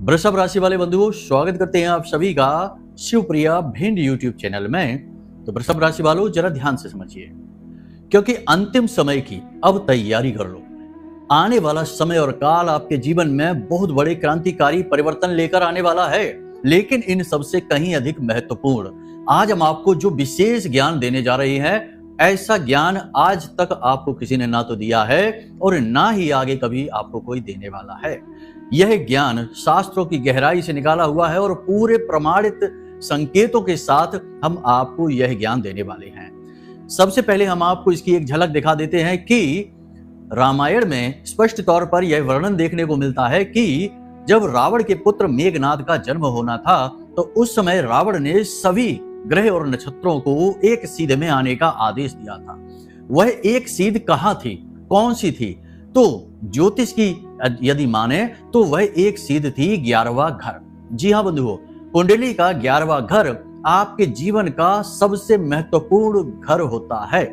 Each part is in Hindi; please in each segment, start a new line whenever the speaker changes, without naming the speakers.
वृषभ राशि वाले बंधुओं, स्वागत करते हैं आप सभी का शिवप्रिया भिंड यूट्यूब चैनल में। तो वृषभ राशि वालों, जरा ध्यान से समझिए, क्योंकि अंतिम समय की अब तैयारी कर लो। आने वाला समय और काल आपके जीवन में बहुत बड़े क्रांतिकारी परिवर्तन लेकर आने वाला है। लेकिन इन सबसे कहीं अधिक महत्वपूर्ण, आज हम आपको जो विशेष ज्ञान देने जा रहे हैं, ऐसा ज्ञान आज तक आपको किसी ने ना तो दिया है और ना ही आगे कभी आपको कोई देने वाला है। यह ज्ञान शास्त्रों की गहराई से निकाला हुआ है और पूरे प्रमाणित संकेतों के साथ हम आपको यह ज्ञान देने वाले हैं। सबसे पहले हम आपको इसकी एक झलक दिखा देते हैं कि रामायण में स्पष्ट तौर पर यह वर्णन देखने को मिलता है कि जब रावण के पुत्र मेघनाद का जन्म होना था, तो उस समय रावण ने सभी ग्रह और नक्षत्रों को एक सीध में आने का आदेश दिया था। वह एक सीध कहाँ थी, कौन सी थी? तो ज्योतिष की यदि माने तो वह एक सीध थी 11वां घर। जी हाँ बंधुओं, कुंडली का 11वां घर आपके जीवन का सबसे महत्वपूर्ण घर होता है।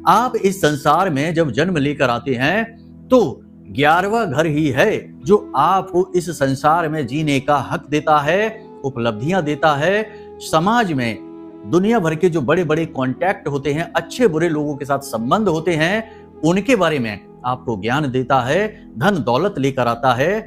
आप इस संसार में जब जन्म लेकर आते हैं तो 11वां घर ही है जो आपको इस संसार में जीने का हक देता है, उपलब्धियां देता है। समाज में दुनिया भर के जो बड़े बड़े कॉन्टैक्ट होते हैं, अच्छे बुरे लोगों के साथ संबंध होते हैं, उनके बारे में आपको ज्ञान देता है, धन दौलत लेकर आता है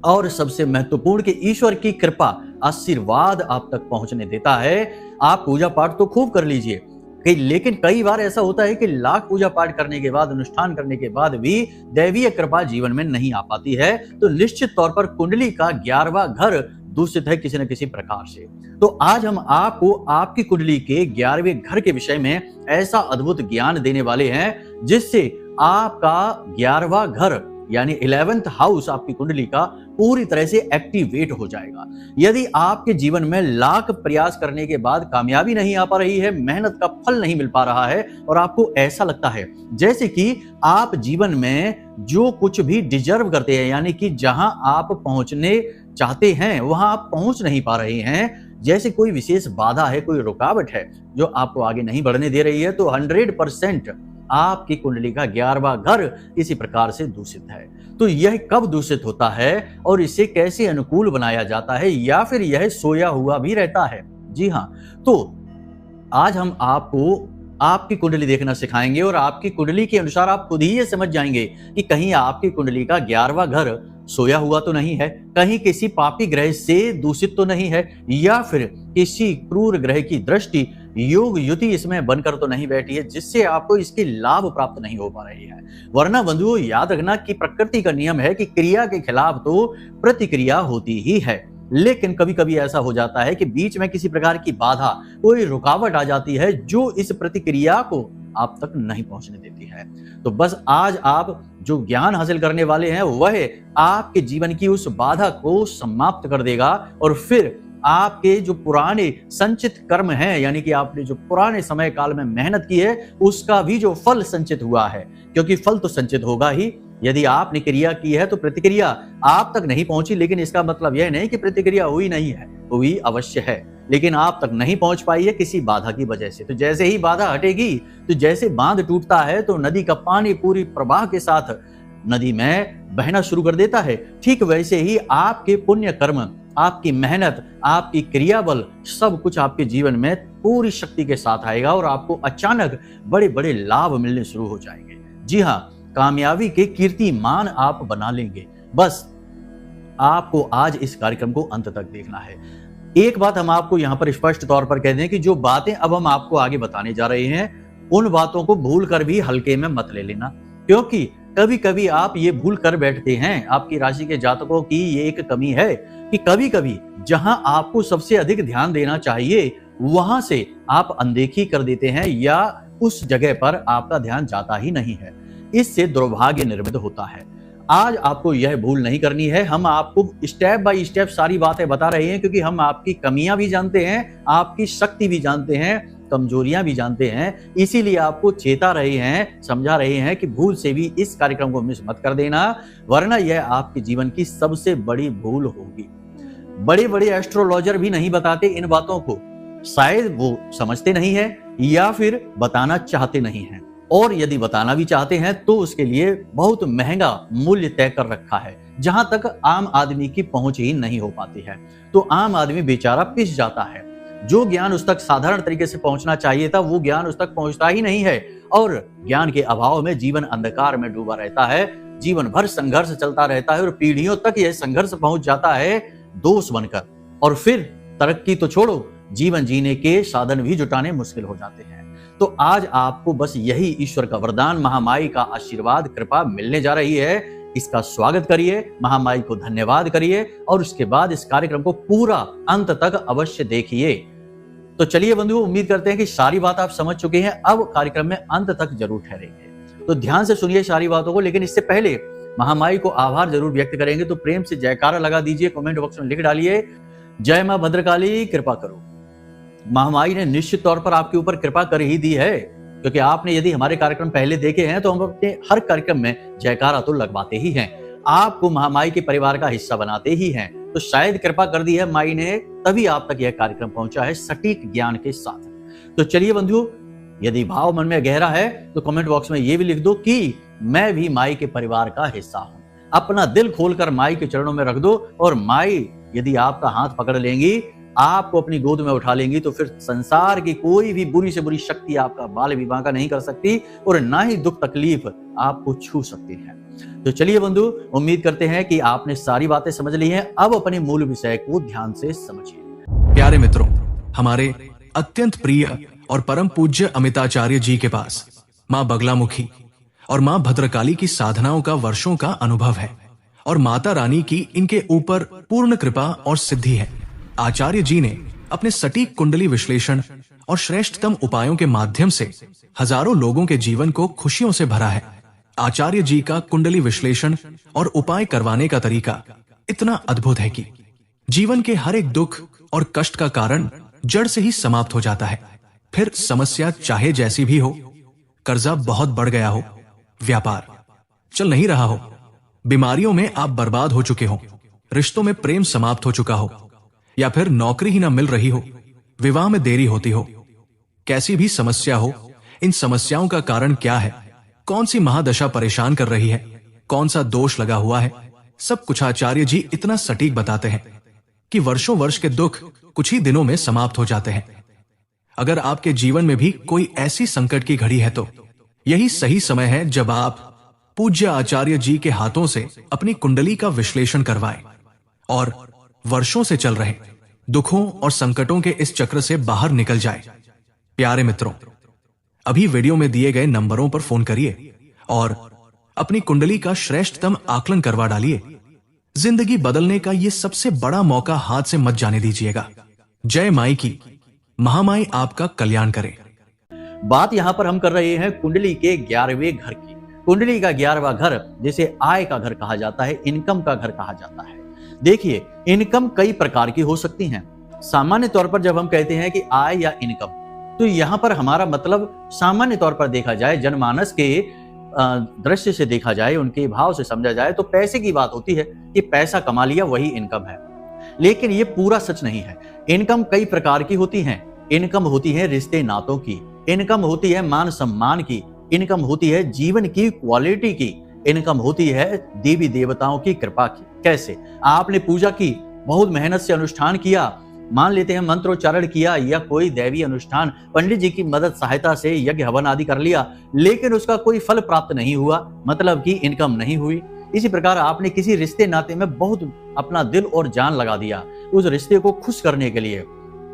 और सबसे महत्वपूर्ण कि ईश्वर की कृपा, आशीर्वाद आप तक पहुंचने देता है। आप पूजा पाठ तो खूब कर लीजिए, लेकिन कई बार ऐसा होता है कि लाख पूजा पाठ करने के बाद, अनुष्ठान करने के बाद भी दैवीय कृपा जीवन में नहीं आ पाती है। तो निश्चित तौर पर कुंडली का 11वां घर दूषित है किसी न किसी प्रकार से। तो आज हम आपको आपकी कुंडली के 11वें घर के विषय में ऐसा अद्भुत ज्ञान देने वाले हैं जिससे आपका 11वां घर यानी 11th हाउस आपकी कुंडली का पूरी तरह से एक्टिवेट हो जाएगा। यदि आपके जीवन में लाख प्रयास करने के बाद कामयाबी नहीं आ पा रही है, मेहनत का फल नहीं मिल पा रहा है और आपको ऐसा लगता है जैसे कि आप जीवन में जो कुछ भी डिजर्व करते हैं, यानी कि जहां आप पहुंचने चाहते हैं वहां आप पहुंच नहीं पा रहे हैं, जैसे कोई विशेष बाधा है, कोई रुकावट है जो आपको आगे नहीं बढ़ने दे रही है, तो 100% आपकी कुंडली का 11वां घर इसी प्रकार से दूषित है। तो यह कब दूषित होता है और इसे कैसे अनुकूल बनाया जाता है, या फिर यह सोया हुआ भी रहता है? जी हाँ, तो आज हम आपको आपकी कुंडली देखना सिखाएंगे और आपकी कुंडली के अनुसार आप खुद ही ये समझ जाएंगे कि कहीं आपकी कुंडली का 11वां घर सोया हुआ तो नहीं है, कहीं किसी पापी ग्रह से दूषित तो नहीं है, या फिर किसी क्रूर ग्रह की दृष्टि, योग युति इसमें बनकर तो नहीं बैठी है जिससे आपको इसके लाभ प्राप्त नहीं हो पा रही है। वरना बंधुओं, याद रखना कि प्रकृति का नियम है कि क्रिया के खिलाफ तो प्रतिक्रिया होती ही है। लेकिन कभी कभी ऐसा हो जाता है कि बीच में किसी प्रकार की बाधा, कोई रुकावट आ जाती है जो इस प्रतिक्रिया को आप तक नहीं पहुंचने देती है। तो बस आज आप जो ज्ञान हासिल करने वाले हैं वह आपके जीवन की उस बाधा को समाप्त कर देगा और फिर आपके जो पुराने संचित कर्म हैं, यानी कि आपने जो पुराने समय काल में मेहनत की है, उसका भी जो फल संचित हुआ है, क्योंकि फल तो संचित होगा ही। यदि आपने क्रिया की है तो प्रतिक्रिया आप तक नहीं पहुंची, लेकिन इसका मतलब यह नहीं कि प्रतिक्रिया हुई नहीं है, हुई अवश्य है, लेकिन आप तक नहीं पहुंच पाई है किसी बाधा की वजह से। तो जैसे ही बाधा हटेगी, तो जैसे बांध टूटता है तो नदी का पानी पूरी प्रवाह के साथ नदी में बहना शुरू कर देता है, ठीक वैसे ही आपके पुण्य कर्म, आपकी मेहनत, आपकी क्रिया बल, सब कुछ आपके जीवन में पूरी शक्ति के साथ आएगा और आपको अचानक बड़े बड़े लाभ मिलने शुरू हो जाएंगे। जी हाँ, कामयाबी के कीर्तिमान आप बना लेंगे। बस आपको आज इस कार्यक्रम को अंत तक देखना है। एक बात हम आपको यहाँ पर स्पष्ट तौर पर कह दें कि जो बातें अब हम आपको आगे बताने जा रहे हैं, उन बातों को भूल कर भी हल्के में मत ले लेना, क्योंकि कभी कभी आप ये भूल कर बैठते हैं। आपकी राशि के जातकों की ये एक कमी है कि कभी कभी जहां आपको सबसे अधिक ध्यान देना चाहिए वहां से आप अनदेखी कर देते हैं या उस जगह पर आपका ध्यान जाता ही नहीं है। इससे दुर्भाग्य निर्मित होता है। आज आपको यह भूल नहीं करनी है। हम आपको स्टेप बाय स्टेप सारी बातें बता रहे हैं, क्योंकि हम आपकी कमियां भी जानते हैं, आपकी शक्ति भी जानते हैं, कमजोरियां भी जानते हैं। इसीलिए आपको चेता रहे हैं, समझा रहे हैं कि भूल से भी इस कार्यक्रम को मिस मत कर देना, वरना यह आपके जीवन की सबसे बड़ी भूल होगी। बड़े बड़े एस्ट्रोलॉजर भी नहीं बताते इन बातों को, शायद वो समझते नहीं है या फिर बताना चाहते नहीं हैं। और यदि बताना भी चाहते हैं तो उसके लिए बहुत महंगा मूल्य तय कर रखा है। जहां तक आम आदमी की पहुंच ही नहीं हो पाती है। तो आम आदमी बेचारा पिस जाता है। जो ज्ञान उस तक साधारण तरीके से पहुंचना चाहिए था, वो ज्ञान उस तक पहुंचता ही नहीं है और ज्ञान के अभाव में जीवन अंधकार में डूबा रहता है। जीवन भर संघर्ष चलता रहता है और पीढ़ियों तक यह संघर्ष पहुंच जाता है दोष बनकर। और फिर तरक्की तो छोड़ो, जीवन जीने के साधन भी जुटाने मुश्किल हो जाते हैं। तो आज आपको बस यही ईश्वर का वरदान, महामाई का आशीर्वाद, कृपा मिलने जा रही है। इसका स्वागत करिए, महामाई को धन्यवाद करिए और उसके बाद इस कार्यक्रम को पूरा अंत तक अवश्य देखिए। तो चलिए बंधुओं, उम्मीद करते हैं कि सारी बात आप समझ चुके हैं। अब कार्यक्रम में अंत तक जरूर ठहरेंगे, तो ध्यान से सुनिए सारी बातों को। लेकिन इससे पहले महामाई को आभार जरूर व्यक्त करेंगे, तो प्रेम से जयकारा लगा दीजिए, कमेंट बॉक्स में लिख डालिए, जय मां भद्रकाली कृपा करो। महामाई ने निश्चित तौर पर आपके ऊपर कृपा कर ही दी है, क्योंकि आपने यदि हमारे कार्यक्रम पहले देखे हैं तो हम अपने हर कार्यक्रम में जयकारा तो लगवाते ही हैं, आपको महामाई के परिवार का हिस्सा बनाते ही हैं। तो शायद कृपा कर दी है माई ने, तभी आप तक यह कार्यक्रम पहुंचा है सटीक ज्ञान के साथ। तो चलिए बंधुओं, यदि भाव मन में गहरा है तो कमेंट बॉक्स में यह भी लिख दो कि मैं भी माई के परिवार का हिस्सा हूं। अपना दिल खोलकर माई के चरणों में रख दो और माई यदि आपका हाथ पकड़ लेंगी, आपको अपनी गोद में उठा लेंगी, तो फिर संसार की कोई भी बुरी से बुरी शक्ति आपका बाल भी बांका नहीं कर सकती और ना ही दुख तकलीफ आपको छू सकती है। तो चलिए बंधु, उम्मीद करते हैं कि आपने सारी बातें समझ ली हैं। अब अपने मूल विषय को ध्यान से समझिए।
प्यारे मित्रों, हमारे अत्यंत प्रिय और परम पूज्य अमिताचार्य जी के पास मां बगलामुखी और मां भद्रकाली की साधनाओं का वर्षों का अनुभव है और माता रानी की इनके ऊपर पूर्ण कृपा और सिद्धि है। आचार्य जी ने अपने सटीक कुंडली विश्लेषण और श्रेष्ठतम उपायों के माध्यम से हजारों लोगों के जीवन को खुशियों से भरा है। आचार्य जी का कुंडली विश्लेषण और उपाय करवाने का तरीका इतना अद्भुत है कि जीवन के हर एक दुख और कष्ट का कारण जड़ से ही समाप्त हो जाता है। फिर समस्या चाहे जैसी भी हो, कर्जा बहुत बढ़ गया हो, व्यापार चल नहीं रहा हो, बीमारियों में आप बर्बाद हो चुके हो, रिश्तों में प्रेम समाप्त हो चुका हो, या फिर नौकरी ही ना मिल रही हो, विवाह में देरी होती हो, कैसी भी समस्या हो, इन समस्याओं का कारण क्या है, कौन सी महादशा परेशान कर रही है, कौन सा दोष लगा हुआ है, सब कुछ आचार्य जी इतना सटीक बताते हैं कि वर्षों वर्ष के दुख कुछ ही दिनों में समाप्त हो जाते हैं। अगर आपके जीवन में भी कोई ऐसी संकट की घड़ी है तो यही सही समय है जब आप पूज्य आचार्य जी के हाथों से अपनी कुंडली का विश्लेषण करवाएं और वर्षों से चल रहे दुखों और संकटों के इस चक्र से बाहर निकल जाए। प्यारे मित्रों, अभी वीडियो में दिए गए नंबरों पर फोन करिए और अपनी कुंडली का श्रेष्ठतम आकलन करवा डालिए। जिंदगी बदलने का ये सबसे बड़ा मौका हाथ से मत जाने दीजिएगा। जय माई की, महामाई आपका कल्याण करे।
बात यहां पर हम कर रहे हैं कुंडली के 11वें घर की। कुंडली का 11वां घर जिसे आय का घर कहा जाता है, इनकम का घर कहा जाता है। देखिए, इनकम कई प्रकार की हो सकती हैं। सामान्य तौर पर जब हम कहते हैं कि आय या इनकम, तो यहां पर हमारा मतलब सामान्य तौर पर देखा जाए, जनमानस के दृश्य से देखा जाए, उनके भाव से समझा जाए तो पैसे की बात होती है कि पैसा कमा लिया वही इनकम है। लेकिन ये पूरा सच नहीं है। इनकम कई प्रकार की होती हैं। इनकम होती है रिश्ते नातों की, इनकम होती है मान सम्मान की, इनकम होती है जीवन की क्वालिटी की, इनकम होती है देवी देवताओं की कृपा की। कैसे? आपने पूजा की, बहुत मेहनत से अनुष्ठान किया, मान लेते हैं मंत्रोच्चारण किया या कोई दैवी अनुष्ठान, पंडित जी की मदद सहायता से यज्ञ हवन आदि कर लिया, लेकिन उसका कोई फल प्राप्त नहीं हुआ, मतलब कि इनकम नहीं हुई। इसी प्रकार आपने किसी रिश्ते नाते में बहुत अपना दिल और जान लगा दिया उस रिश्ते को खुश करने के लिए,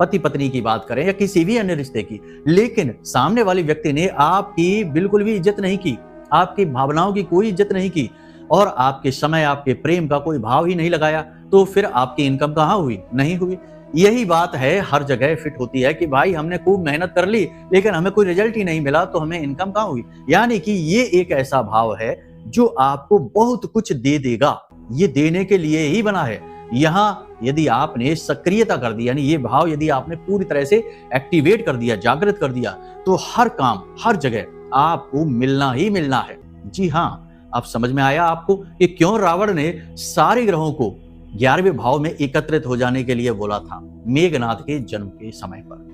पति पत्नी की बात करें या किसी भी अन्य रिश्ते की, लेकिन सामने वाले व्यक्ति ने आपकी बिल्कुल भी इज्जत नहीं की, आपकी भावनाओं की कोई इज्जत नहीं की और आपके समय, आपके प्रेम का कोई भाव ही नहीं लगाया, तो फिर आपकी इनकम कहाँ हुई? नहीं हुई। यही बात है, हर जगह फिट होती है कि भाई हमने खूब मेहनत कर ली लेकिन हमें कोई रिजल्ट ही नहीं मिला, तो हमें इनकम कहाँ हुई। यानी कि ये एक ऐसा भाव है जो आपको बहुत कुछ दे देगा, ये देने के लिए ही बना है। यहाँ यदि आपने सक्रियता कर दी, यानी ये भाव यदि आपने पूरी तरह से एक्टिवेट कर दिया, जागृत कर दिया, तो हर काम, हर जगह आपको मिलना ही मिलना है। जी हाँ, अब समझ में आया आपको कि क्यों रावण ने सारे ग्रहों को 11वें भाव में एकत्रित हो जाने के लिए बोला था मेघनाथ के जन्म के समय पर।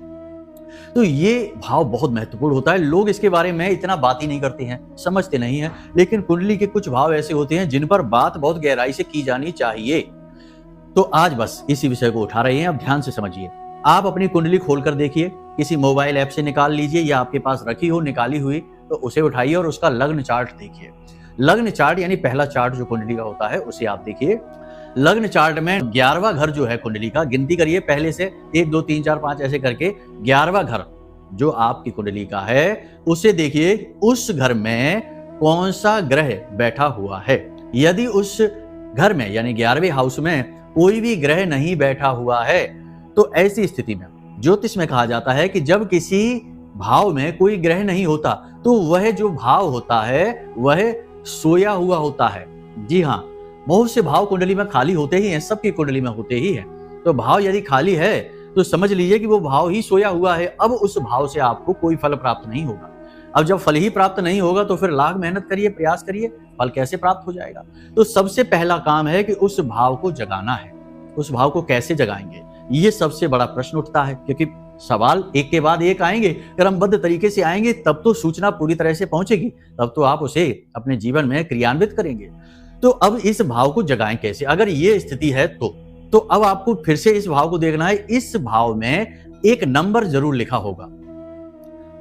तो ये भाव बहुत महत्वपूर्ण होता है। लोग इसके बारे में इतना बात ही नहीं करते हैं, समझते नहीं हैं, लेकिन कुंडली के कुछ भाव ऐसे होते हैं जिन पर बात बहुत गहराई से की जानी चाहिए। तो आज बस इसी विषय को उठा रहे हैं, अब ध्यान से समझिए। आप अपनी कुंडली खोलकर देखिए, किसी मोबाइल ऐप से निकाल लीजिए या आपके पास रखी हो निकाली हुई तो उसे उठाइए और उसका लग्न चार्ट देखिए। लग्न चार्ट यानी पहला चार्ट जो कुंडली का होता है उसे आप देखिए। लग्न चार्ट में 11वां घर जो है कुंडली का, गिनती करिए पहले से 1 2 3 4 5 ऐसे करके 11वां घर जो आपकी कुंडली का है उसे देखिए, उस घर में कौन सा ग्रह बैठा हुआ है। यदि उस घर में यानी 11वें हाउस में कोई भी ग्रह नहीं बैठा हुआ है तो ऐसी स्थिति में ज्योतिष में कहा जाता है कि जब किसी भाव में कोई ग्रह नहीं होता तो वह जो भाव होता है वह सोया हुआ होता है। जी हाँ, बहुत से भाव कुंडली में खाली होते ही हैं, सबकी कुंडली में होते ही हैं। तो भाव यदि खाली है तो समझ लीजिए कि वो भाव ही सोया हुआ है। अब उस भाव से आपको कोई फल प्राप्त नहीं होगा। अब जब फल ही प्राप्त नहीं होगा तो फिर लाख मेहनत करिए, प्रयास करिए, फल कैसे प्राप्त हो जाएगा। तो सबसे पहला काम है कि उस भाव को जगाना है। उस भाव को कैसे जगाएंगे, ये सबसे बड़ा प्रश्न उठता है, क्योंकि सवाल एक के बाद एक आएंगे। क्रमबद्ध तरीके से आएंगे तब तो सूचना पूरी तरह से पहुंचेगी, तब तो आप उसे अपने जीवन में क्रियान्वित करेंगे। तो अब इस भाव को जगाएं कैसे, अगर ये स्थिति है तो अब आपको फिर से इस भाव को देखना है। इस भाव में एक नंबर जरूर लिखा होगा,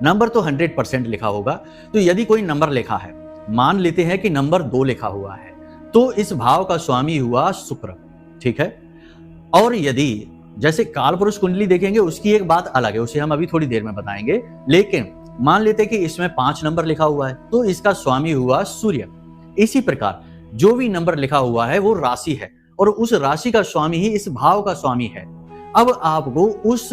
नंबर तो 100% लिखा होगा। तो यदि कोई नंबर लिखा है, मान लेते हैं कि नंबर 2 लिखा हुआ है, तो इस भाव का स्वामी हुआ शुक्र, ठीक है। और यदि जैसे काल पुरुष कुंडली देखेंगे उसकी एक बात अलग है, उसे हम अभी थोड़ी देर में बताएंगे, लेकिन मान लेते हैं कि इसमें 5 नंबर लिखा हुआ है तो इसका स्वामी हुआ सूर्य। इसी प्रकार जो भी नंबर लिखा हुआ है वो राशि है और उस राशि का स्वामी ही इस भाव का स्वामी है। अब आपको उस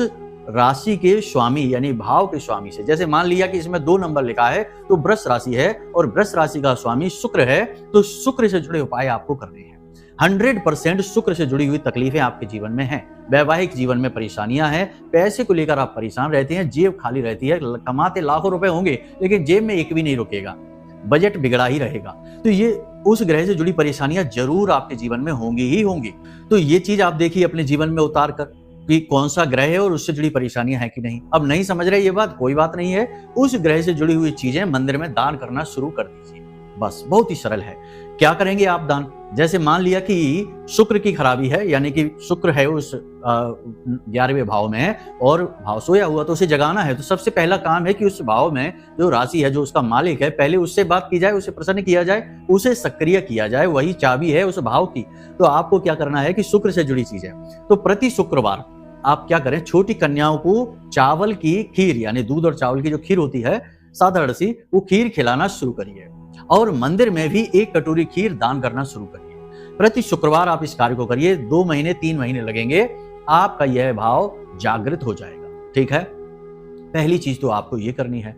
राशि के स्वामी यानी भाव के स्वामी से, जैसे मान लिया कि इसमें 2 नंबर लिखा है तो वृष राशि है और वृष राशि का स्वामी शुक्र है, तो शुक्र से जुड़े उपाय आपको करने हैं। 100% शुक्र से जुड़ी हुई तकलीफें आपके जीवन में हैं। वैवाहिक जीवन में परेशानियां हैं, पैसे को लेकर आप परेशान रहते हैं, जेब खाली रहती है, कमाते लाखों रुपए होंगे लेकिन जेब में एक भी नहीं रुकेगा, बजट बिगड़ा ही रहेगा। तो ये उस ग्रह से जुड़ी परेशानियां जरूर आपके जीवन में होंगी ही होंगी। तो ये चीज आप देखिए अपने जीवन में उतार कर कि कौन सा ग्रह है और उससे जुड़ी परेशानियां हैं कि नहीं। अब नहीं समझ रहे ये बात, कोई बात नहीं है, उस ग्रह से जुड़ी हुई चीजें मंदिर में दान करना शुरू कर दीजिए। बस बहुत ही सरल है। क्या करेंगे आप दान, जैसे मान लिया कि शुक्र की खराबी है, यानी कि शुक्र है उस 11वें भाव में और भाव सोया हुआ, तो उसे जगाना है। तो सबसे पहला काम है कि उस भाव में जो राशि है, जो उसका मालिक है, पहले उससे बात की जाए, उसे प्रसन्न किया जाए, उसे सक्रिय किया जाए, वही चाबी है उस भाव की। तो आपको क्या करना है कि शुक्र से जुड़ी चीज है, तो प्रति शुक्रवार आप क्या करें, छोटी कन्याओं को चावल की खीर यानी दूध और चावल की जो खीर होती है साधारण सी, वो खीर खिलाना शुरू करिए और मंदिर में भी 1 कटोरी खीर दान करना शुरू करिए। प्रति शुक्रवार आप इस कार्य को करिए, 2 महीने 3 महीने लगेंगे, आपका यह भाव जागृत हो जाएगा। ठीक है, पहली चीज तो आपको ये करनी है।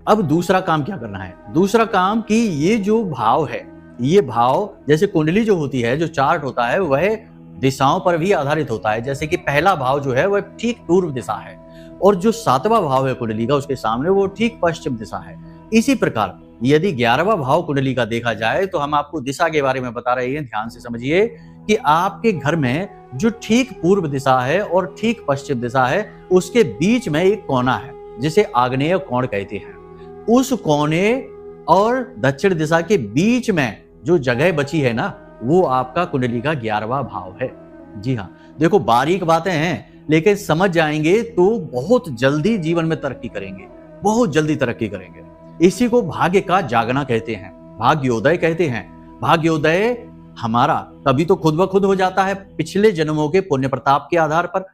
अब दूसरा काम क्या करना है, दूसरा काम कि ये जो भाव है, ये भाव जैसे कुंडली जो होती है, जो चार्ट होता है, वह दिशाओं पर भी आधारित होता है। जैसे कि पहला भाव जो है वह ठीक पूर्व दिशा है और जो 7वां भाव है कुंडली का उसके सामने वो ठीक पश्चिम दिशा है। इसी प्रकार यदि 11वां भाव कुंडली का देखा जाए तो हम आपको दिशा के बारे में बता रहे हैं, ध्यान से समझिए कि आपके घर में जो ठीक पूर्व दिशा है और ठीक पश्चिम दिशा है उसके बीच में एक कोना है जिसे आग्नेय कोण कहते हैं। उस कोने और दक्षिण दिशा के बीच में जो जगह बची है ना, वो आपका कुंडली का 11वां भाव है। जी हाँ, देखो बारीक बातें हैं लेकिन समझ जाएंगे तो बहुत जल्दी जीवन में तरक्की करेंगे, बहुत जल्दी तरक्की करेंगे। इसी को भाग्य का जागना कहते हैं, भाग्योदय कहते हैं। भाग्योदय हमारा तभी तो खुद ब खुद हो जाता है, पिछले जन्मों के पुण्य प्रताप के आधार पर,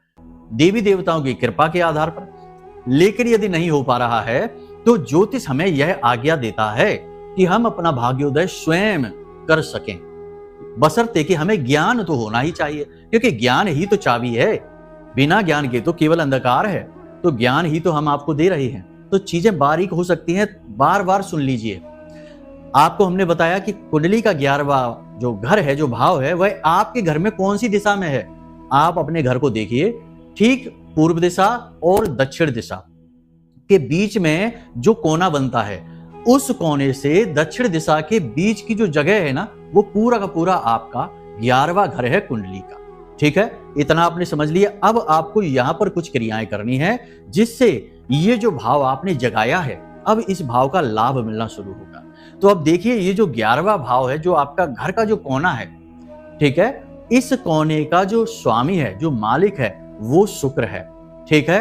देवी देवताओं की कृपा के आधार पर। लेकिन यदि नहीं हो पा रहा है तो ज्योतिष हमें यह आज्ञा देता है कि हम अपना भाग्योदय स्वयं कर सकें, बशर्ते कि हमें ज्ञान तो होना ही चाहिए, क्योंकि ज्ञान ही तो चाबी है। बिना ज्ञान के तो केवल अंधकार है, तो ज्ञान ही तो हम आपको दे रहे हैं। तो चीजें बारीक हो सकती हैं, बार बार सुन लीजिए। आपको हमने बताया कि कुंडली का 11वां जो घर है, जो भाव है, वह आपके घर में कौन सी दिशा में है। आप अपने घर को देखिए, ठीक पूर्व दिशा और दक्षिण दिशा के बीच में जो कोना बनता है, उस कोने से दक्षिण दिशा के बीच की जो जगह है ना, वो पूरा का पूरा आपका 11वां घर है कुंडली का। ठीक है, इतना आपने समझ लिया। अब आपको यहां पर कुछ क्रियाएं करनी है जिससे ये जो भाव आपने जगाया है, अब इस भाव का लाभ मिलना शुरू होगा। तो अब देखिए, ये जो 11वां भाव है, जो आपका घर का जो कोना है, ठीक है, इस कोने का जो स्वामी है, जो मालिक है, वो शुक्र है। ठीक है,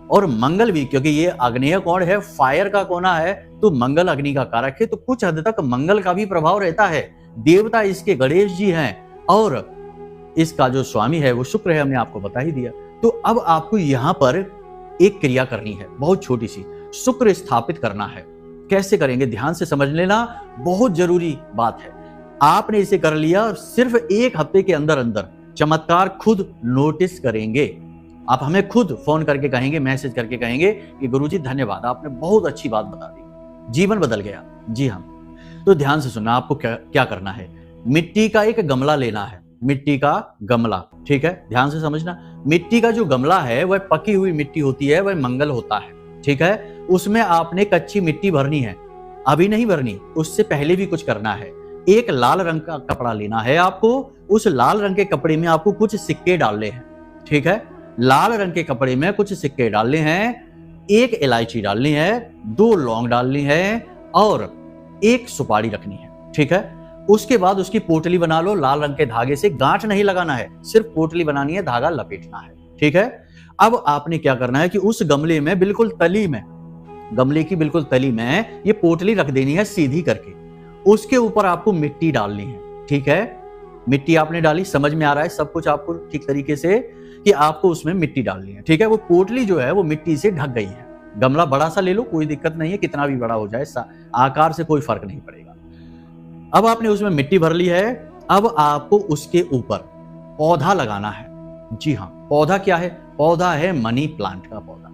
और मंगल भी, क्योंकि ये अग्नेय कोण है, फायर का कोना है, तो मंगल अग्नि का कारक है, तो कुछ हद तक मंगल का भी प्रभाव रहता है। देवता इसके गणेश जी हैं और इसका जो स्वामी है वो शुक्र है, हमने आपको बता ही दिया। तो अब आपको यहां पर एक क्रिया करनी है, बहुत छोटी सी, शुक्र स्थापित करना है। कैसे करेंगे, ध्यान से समझ लेना, बहुत जरूरी बात है। आपने इसे कर लिया और सिर्फ 1 हफ्ते के अंदर अंदर चमत्कार खुद नोटिस करेंगे। आप हमें खुद फोन करके कहेंगे, मैसेज करके कहेंगे कि गुरुजी धन्यवाद, आपने बहुत अच्छी बात बता दी, जीवन बदल गया। जी हाँ, तो ध्यान से सुनना, आपको क्या करना है। मिट्टी का एक गमला लेना है, मिट्टी का गमला, ठीक है, ध्यान से समझना। मिट्टी का जो गमला है वह पकी हुई मिट्टी होती है, वह मंगल होता है, ठीक है। उसमें आपने कच्ची मिट्टी भरनी है, अभी नहीं भरनी, उससे पहले भी कुछ करना है। एक लाल रंग का कपड़ा लेना है आपको, उस लाल रंग के कपड़े में आपको कुछ सिक्के डालने हैं, ठीक है। लाल रंग के कपड़े में कुछ सिक्के डालने हैं, 1 इलायची डालनी है, 2 लौंग डालनी है और 1 सुपारी रखनी है, ठीक है। उसके बाद उसकी पोटली बना लो, लाल रंग के धागे से, गांठ नहीं लगाना है, सिर्फ पोटली बनानी है, धागा लपेटना है, ठीक है। अब आपने क्या करना है कि उस गमले में बिल्कुल तली में, गमले की बिल्कुल तली में ये पोटली रख देनी है सीधी करके। उसके ऊपर आपको मिट्टी डालनी है, ठीक है। मिट्टी आपने डाली, समझ में आ रहा है सब कुछ आपको ठीक तरीके से कि आपको उसमें मिट्टी डालनी है, ठीक है। वो पोटली जो है वो मिट्टी से ढक गई है। गमला बड़ा सा ले लो, कोई दिक्कत नहीं है, कितना भी बड़ा हो जाए, आकार से कोई फर्क नहीं पड़ेगा। अब आपने उसमें मिट्टी भर ली है। अब आपको उसके ऊपर पौधा लगाना है। जी हाँ, पौधा क्या है, पौधा है मनी प्लांट का पौधा।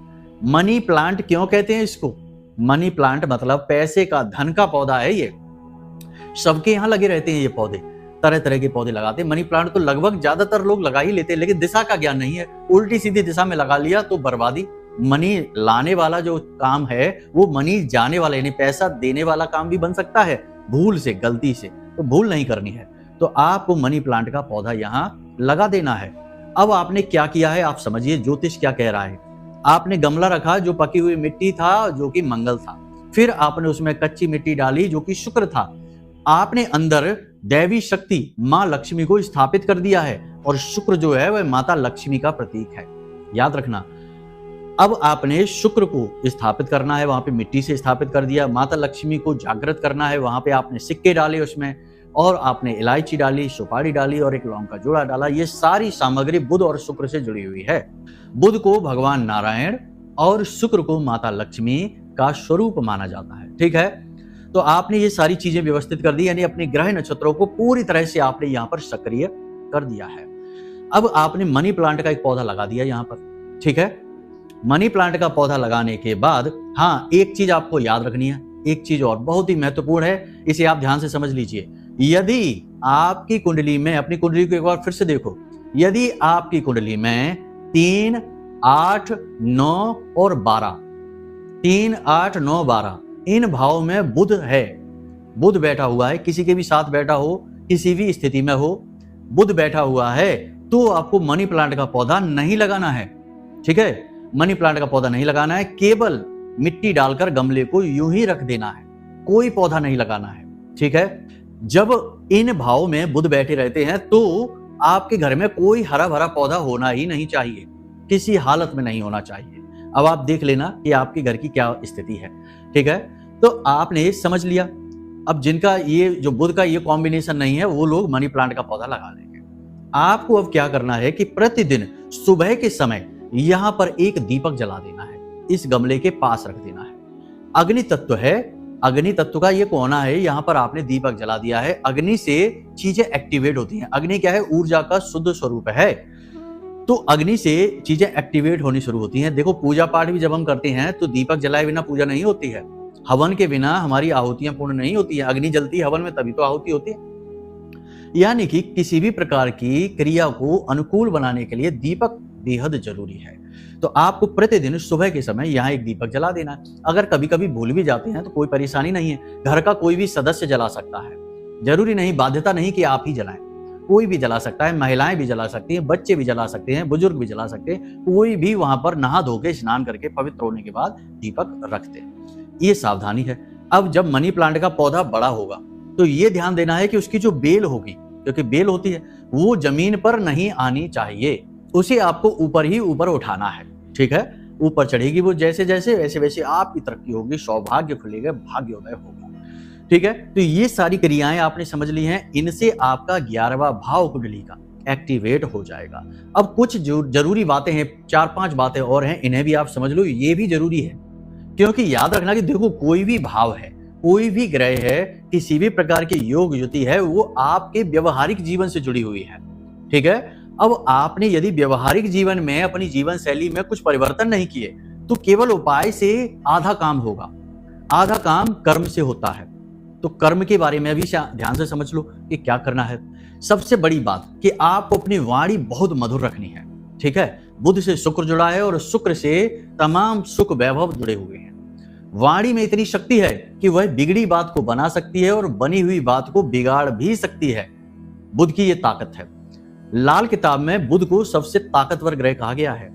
मनी प्लांट क्यों कहते हैं इसको, मनी प्लांट मतलब पैसे का, धन का पौधा है। ये सबके यहाँ लगे रहते हैं, ये पौधे तरह तरह के पौधे लगाते हैं। मनी प्लांट तो लगभग ज्यादातर लोग लगा ही लेते हैं, लेकिन दिशा का ज्ञान नहीं है, उल्टी सीधी दिशा में लगा लिया तो बर्बादी। मनी लाने वाला जो काम है वो मनी जाने वाला, यानी पैसा देने वाला काम भी बन सकता है भूल से, गलती से, तो भूल नहीं करनी है। तो आपको मनी प्लांट का पौधा यहाँ लगा देना है। अब आपने क्या किया है, आप समझिए ज्योतिष क्या कह रहा है। आपने गमला रखा जो पकी हुई मिट्टी था, जो कि मंगल था। फिर आपने उसमें कच्ची मिट्टी डाली जो कि शुक्र था। आपने अंदर दैवी शक्ति मां लक्ष्मी को स्थापित कर दिया है, और शुक्र जो है वह माता लक्ष्मी का प्रतीक है, याद रखना। अब आपने शुक्र को स्थापित करना है, वहां पे मिट्टी से स्थापित कर दिया। माता लक्ष्मी को जागृत करना है, वहां पे आपने सिक्के डाले उसमें, और आपने इलायची डाली, सुपारी डाली और 1 लौंग का जोड़ा डाला। ये सारी सामग्री बुध और शुक्र से जुड़ी हुई है। बुध को भगवान नारायण और शुक्र को माता लक्ष्मी का स्वरूप माना जाता है, ठीक है। तो आपने ये सारी चीजें व्यवस्थित कर दी, यानी अपने ग्रह नक्षत्रों को पूरी तरह से आपने यहाँ पर सक्रिय कर दिया है। अब आपने मनी प्लांट का एक पौधा लगा दिया यहाँ पर, ठीक है। मनी प्लांट का पौधा लगाने के बाद, हाँ, एक चीज आपको याद रखनी है, एक चीज और बहुत ही महत्वपूर्ण है, इसे आप ध्यान से समझ लीजिए। यदि आपकी कुंडली में, अपनी कुंडली को एक बार फिर से देखो, यदि आपकी कुंडली में 3, 8, 9 और 12, 3, 8, 9, 12 इन भाव में बुध है, बुध बैठा हुआ है, किसी के भी साथ बैठा हो, किसी भी स्थिति में हो, बुध बैठा हुआ है, तो आपको मनी प्लांट का पौधा नहीं लगाना है, ठीक है। मनी प्लांट का पौधा नहीं लगाना है, केवल मिट्टी डालकर गमले को यूं ही रख देना है, कोई पौधा नहीं लगाना है, ठीक है। जब इन भाव में बुध बैठे रहते हैं तो आपके घर में कोई हरा भरा पौधा होना ही नहीं चाहिए, किसी हालत में नहीं होना चाहिए। अब आप देख लेना कि आपके घर की क्या स्थिति है, ठीक है। तो आपने समझ लिया। अब जिनका ये जो बुध का ये कॉम्बिनेशन नहीं है, वो लोग मनी प्लांट का पौधा लगा लेंगे। आपको अब क्या करना है कि प्रतिदिन सुबह के समय यहां पर एक दीपक जला देना है, इस गमले के पास रख देना है। अग्नि तत्व है, अग्नि तत्व का ये कोना है, यहां पर आपने दीपक जला दिया है। अग्नि से चीजें एक्टिवेट होती हैं। अग्नि क्या है, ऊर्जा का शुद्ध स्वरूप है, तो अग्नि से चीजें एक्टिवेट होनी शुरू होती हैं। देखो, पूजा पाठ भी जब हम करते हैं तो दीपक जलाए बिना पूजा नहीं होती है, हवन के बिना हमारी आहुतियां पूर्ण नहीं होती है। अग्नि जलती है हवन में, तभी तो आहुति होती है। यानी कि किसी भी प्रकार की क्रिया को अनुकूल बनाने के लिए दीपक बेहद जरूरी है। तो आपको प्रतिदिन सुबह के समय यहाँ एक दीपक जला देना। अगर कभी कभी भूल भी जाते हैं तो कोई परेशानी नहीं है, घर का कोई भी सदस्य जला सकता है, जरूरी नहीं, बाध्यता नहीं कि आप ही जलाएं। कोई भी जला सकता है, महिलाएं भी जला सकती हैं, बच्चे भी जला सकते हैं, बुजुर्ग भी जला सकते हैं, कोई भी वहां पर नहा धो के स्नान करके पवित्र होने के बाद दीपक रखते हैं। ये सावधानी है। अब जब मनी प्लांट का पौधा बड़ा होगा तो ये ध्यान देना है कि उसकी जो बेल होगी, क्योंकि बेल होती है, वो जमीन पर नहीं आनी चाहिए, उसे आपको ऊपर ही ऊपर उठाना है। ठीक है, ऊपर चढ़ेगी वो जैसे जैसे, वैसे वैसे आपकी तरक्की होगी, सौभाग्य खुलेगा, भाग्योदय होगा। ठीक है, तो ये सारी क्रियाएं आपने समझ ली हैं, इनसे आपका 11वां भाव कुंडली का एक्टिवेट हो जाएगा। अब कुछ जो जरूरी बातें हैं, 4-5 बातें और हैं, इन्हें भी आप समझ लो, ये भी जरूरी है। क्योंकि याद रखना कि देखो, कोई भी भाव है, कोई भी ग्रह है, किसी भी प्रकार की योग युति है, वो आपके व्यवहारिक जीवन से जुड़ी हुई है। ठीक है, अब आपने यदि व्यवहारिक जीवन में अपनी जीवन शैली में कुछ परिवर्तन नहीं किए तो केवल उपाय से आधा काम होगा, आधा काम कर्म से होता है। तो कर्म के बारे में भी ध्यान से समझ लो कि क्या करना है। सबसे बड़ी बात कि आपको अपनी वाणी बहुत मधुर रखनी है। ठीक है, बुध से शुक्र जुड़ा है और शुक्र से तमाम सुख वैभव जुड़े हुए हैं। वाणी में इतनी शक्ति है कि वह बिगड़ी बात को बना सकती है और बनी हुई बात को बिगाड़ भी सकती है। बुध की यह ताकत है। लाल किताब में बुध को सबसे ताकतवर ग्रह कहा गया है,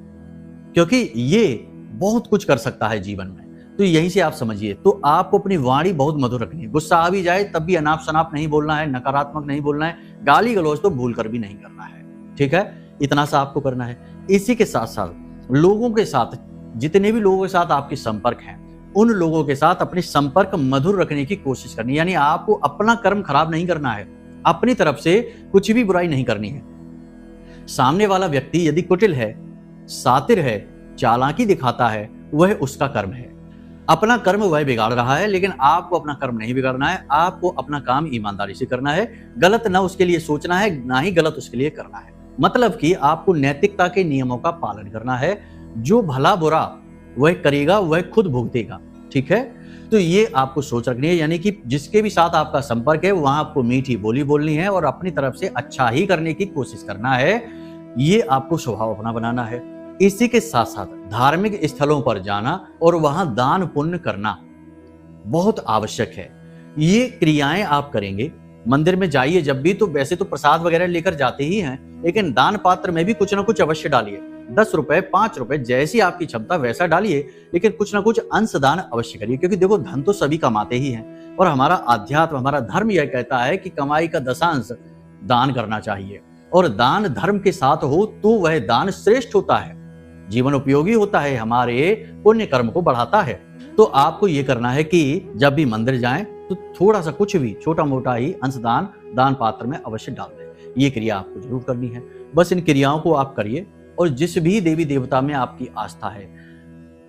क्योंकि ये बहुत कुछ कर सकता है जीवन में। तो यहीं से आप समझिए, तो आपको अपनी वाणी बहुत मधुर रखनी है। गुस्सा आ भी जाए तब भी अनाप शनाप नहीं बोलना है, नकारात्मक नहीं बोलना है, गाली गलौज तो भूल कर भी नहीं करना है। ठीक है, इतना सा आपको करना है। इसी के साथ साथ लोगों के साथ, जितने भी लोगों के साथ आपके संपर्क हैं, उन लोगों के साथ अपने संपर्क मधुर रखने की कोशिश करनी है। यानी आपको अपना कर्म खराब नहीं करना है, अपनी तरफ से कुछ भी बुराई नहीं करनी है। सामने वाला व्यक्ति यदि कुटिल है, सातिर है, चालाकी दिखाता है, वह उसका कर्म है। अपना कर्म वह बिगाड़ रहा है, लेकिन आपको अपना कर्म नहीं बिगाड़ना है। आपको अपना काम ईमानदारी से करना है, गलत ना उसके लिए सोचना है, ना ही गलत उसके लिए करना है। मतलब कि आपको नैतिकता के नियमों का पालन करना है। जो भला बुरा वह करेगा वह खुद भुगतेगा। ठीक है, तो ये आपको सोच रखनी है। यानी कि जिसके भी साथ आपका संपर्क है वहां आपको मीठी बोली बोलनी है और अपनी तरफ से अच्छा ही करने की कोशिश करना है। ये आपको स्वभाव अपना बनाना है। इसी के साथ साथ धार्मिक स्थलों पर जाना और वहां दान पुण्य करना बहुत आवश्यक है। ये क्रियाएं आप करेंगे। मंदिर में जाइए जब भी, तो वैसे तो प्रसाद वगैरह लेकर जाते ही हैं, लेकिन दान पात्र में भी कुछ ना कुछ अवश्य डालिए। 10 रुपए, 5 रुपए, जैसी आपकी क्षमता वैसा डालिए, लेकिन कुछ ना कुछ अंशदान अवश्य करिए। क्योंकि देखो, धन तो सभी कमाते ही हैं और हमारा अध्यात्म, हमारा धर्म यह कहता है कि कमाई का दशांश दान करना चाहिए, और दान धर्म के साथ हो तो वह दान श्रेष्ठ होता है, जीवन उपयोगी होता है, हमारे पुण्य कर्म को बढ़ाता है। तो आपको यह करना है कि जब भी मंदिर जाएं तो थोड़ा सा, कुछ भी छोटा मोटा ही अंशदान दान पात्र में अवश्य डाल दें। ये क्रिया आपको जरूर करनी है। बस इन क्रियाओं को आप करिए। और जिस भी देवी देवता में आपकी आस्था है,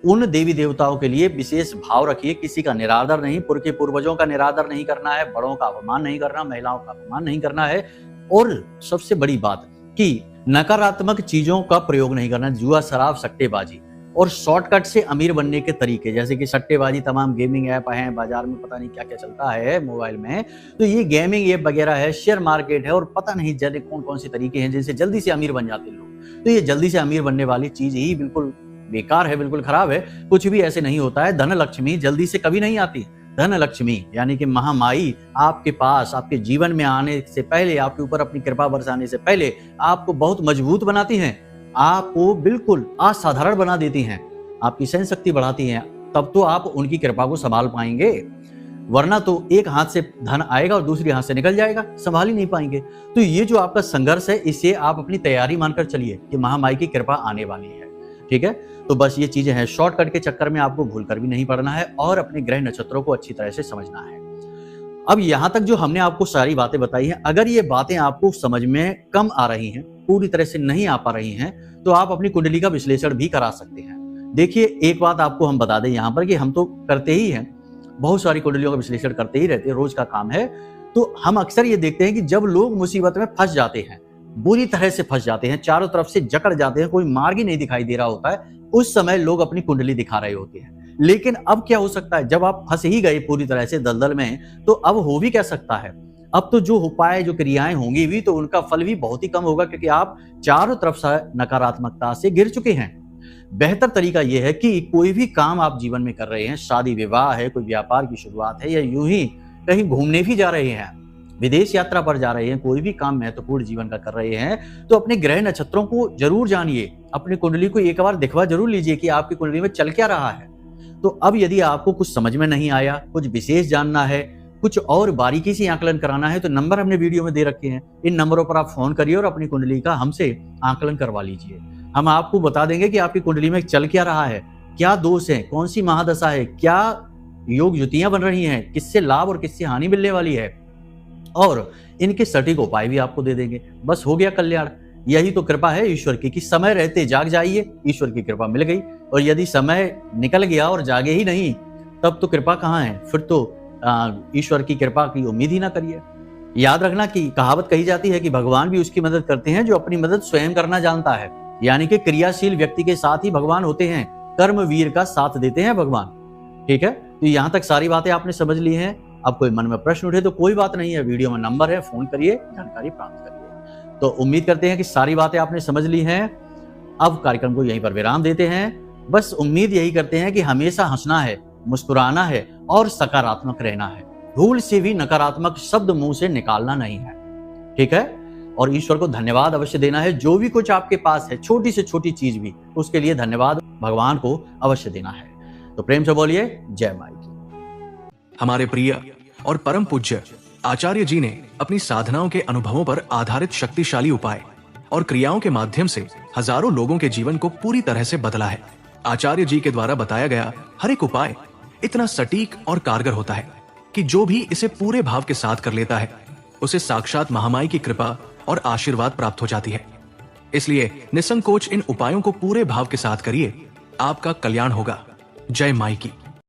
उन देवी देवताओं के लिए विशेष भाव रखिए। किसी का निरादर नहीं, पुरखे पूर्वजों का निरादर नहीं करना है, बड़ों का अपमान नहीं करना, महिलाओं का अपमान नहीं करना है। और सबसे बड़ी बात कि नकारात्मक चीजों का प्रयोग नहीं करना, जुआ, शराब, सट्टेबाजी और शॉर्टकट से अमीर बनने के तरीके, जैसे कि सट्टेबाजी, तमाम गेमिंग ऐप हैं बाजार में, पता नहीं क्या क्या चलता है मोबाइल में, तो ये गेमिंग ऐप वगैरह है, शेयर मार्केट है, और पता नहीं जाने कौन कौन से तरीके हैं जिनसे जल्दी से अमीर बन जाते लोग। तो ये जल्दी से अमीर बनने वाली चीज ही बिल्कुल बेकार है, बिल्कुल खराब है। कुछ भी ऐसे नहीं होता है। धन लक्ष्मी जल्दी से कभी नहीं आती। धन लक्ष्मी यानी कि महामाई आपके पास, आपके जीवन में आने से पहले, आपके ऊपर अपनी कृपा बरसाने से पहले आपको बहुत मजबूत बनाती हैं, आपको बिल्कुल असाधारण बना देती हैं, आपकी सहन शक्ति बढ़ाती हैं। तब तो आप उनकी कृपा को संभाल पाएंगे, वरना तो एक हाथ से धन आएगा और दूसरी हाथ से निकल जाएगा, संभाल ही नहीं पाएंगे। तो ये जो आपका संघर्ष है, इसे आप अपनी तैयारी मानकर चलिए कि महामाई की कृपा आने वाली है। ठीक है, तो बस ये चीजें हैं। शॉर्टकट के चक्कर में आपको भूल कर भी नहीं पड़ना है और अपने ग्रह नक्षत्रों को अच्छी तरह से समझना है। अब यहां तक जो हमने आपको सारी बातें बताई हैं, अगर ये बातें आपको समझ में कम आ रही हैं, पूरी तरह से नहीं आ पा रही हैं, तो आप अपनी कुंडली का विश्लेषण भी करा सकते हैं। देखिए, एक बात आपको हम बता दें यहाँ पर कि हम तो करते ही हैं, बहुत सारी कुंडलियों का विश्लेषण करते ही रहते हैं, रोज का काम है। तो हम अक्सर ये देखते हैं कि जब लोग मुसीबत में फंस जाते हैं, बुरी तरह से फंस जाते हैं, चारों तरफ से जकड़ जाते हैं, कोई मार्ग ही नहीं दिखाई दे रहा होता है, उस समय लोग अपनी कुंडली दिखा रहे होते हैं। लेकिन अब क्या हो सकता है, जब आप फंस ही गए पूरी तरह से दलदल में, तो अब हो भी क्या सकता है। अब तो जो उपाय, जो क्रियाएं होंगी भी, तो उनका फल भी बहुत ही कम होगा, क्योंकि आप चारों तरफ से नकारात्मकता से घिर चुके हैं। बेहतर तरीका यह है कि कोई भी काम आप जीवन में कर रहे हैं, शादी विवाह है, कोई व्यापार की शुरुआत है, या यूं ही कहीं घूमने भी जा रहे हैं, विदेश यात्रा पर जा रहे हैं, कोई भी काम महत्वपूर्ण जीवन का कर रहे हैं, तो अपने ग्रह नक्षत्रों को जरूर जानिए, अपनी कुंडली को एक बार दिखवा जरूर लीजिए कि आपकी कुंडली में चल क्या रहा है। तो अब यदि आपको कुछ समझ में नहीं आया, कुछ विशेष जानना है, कुछ और बारीकी से आकलन कराना है, तो नंबर हमने वीडियो में दे रखे हैं। इन नंबरों पर आप फोन करिए और अपनी कुंडली का हमसे आकलन करवा लीजिए। हम आपको बता देंगे कि आपकी कुंडली में चल क्या रहा है, क्या दोष है, कौन सी महादशा है, क्या योग युतियां बन रही हैं, किससे लाभ और किससे हानि मिलने वाली है, और इनके सटीक उपाय भी आपको दे देंगे। बस हो गया कल्याण। यही तो कृपा है ईश्वर की कि समय रहते जाग जाइए, ईश्वर की कृपा मिल गई। और यदि समय निकल गया और जागे ही नहीं, तब तो कृपा कहाँ है, फिर तो ईश्वर की कृपा की उम्मीद ही ना करिए। याद रखना कि कहावत कही जाती है कि भगवान भी उसकी मदद करते हैं जो अपनी मदद स्वयं करना जानता है। यानी कि क्रियाशील व्यक्ति के साथ ही भगवान होते हैं, कर्मवीर का साथ देते हैं भगवान। ठीक है, तो यहाँ तक सारी बातें आपने समझ ली हैं। अब कोई मन में प्रश्न उठे तो कोई बात नहीं है, वीडियो में नंबर है, फोन करिए, जानकारी प्राप्त करिए। तो उम्मीद करते हैं कि सारी बातें आपने समझ ली हैं। अब कार्यक्रम को यहीं पर विराम देते हैं। बस उम्मीद यही करते हैं कि हमेशा हंसना है, मुस्कुराना है और सकारात्मक रहना है। भूल से भी नकारात्मक शब्द मुंह से निकालना नहीं है। ठीक है, और ईश्वर को धन्यवाद अवश्य देना है। जो भी कुछ आपके पास है, छोटी से छोटी चीज भी, उसके लिए धन्यवाद भगवान को अवश्य देना है। तो प्रेम से बोलिए जय माई की।
हमारे प्रिय और परम पूज्य आचार्य जी ने अपनी साधनाओं के अनुभवों पर आधारित शक्तिशाली उपाय और क्रियाओं के माध्यम से हजारों लोगों के जीवन को पूरी तरह से बदला है। आचार्य जी के द्वारा बताया गया हर एक उपाय इतना सटीक और कारगर होता है कि जो भी इसे पूरे भाव के साथ कर लेता है, उसे साक्षात महामाई की कृपा और आशीर्वाद प्राप्त हो जाती है। इसलिए निसंकोच इन उपायों को पूरे भाव के साथ करिए, आपका कल्याण होगा। जय माई की।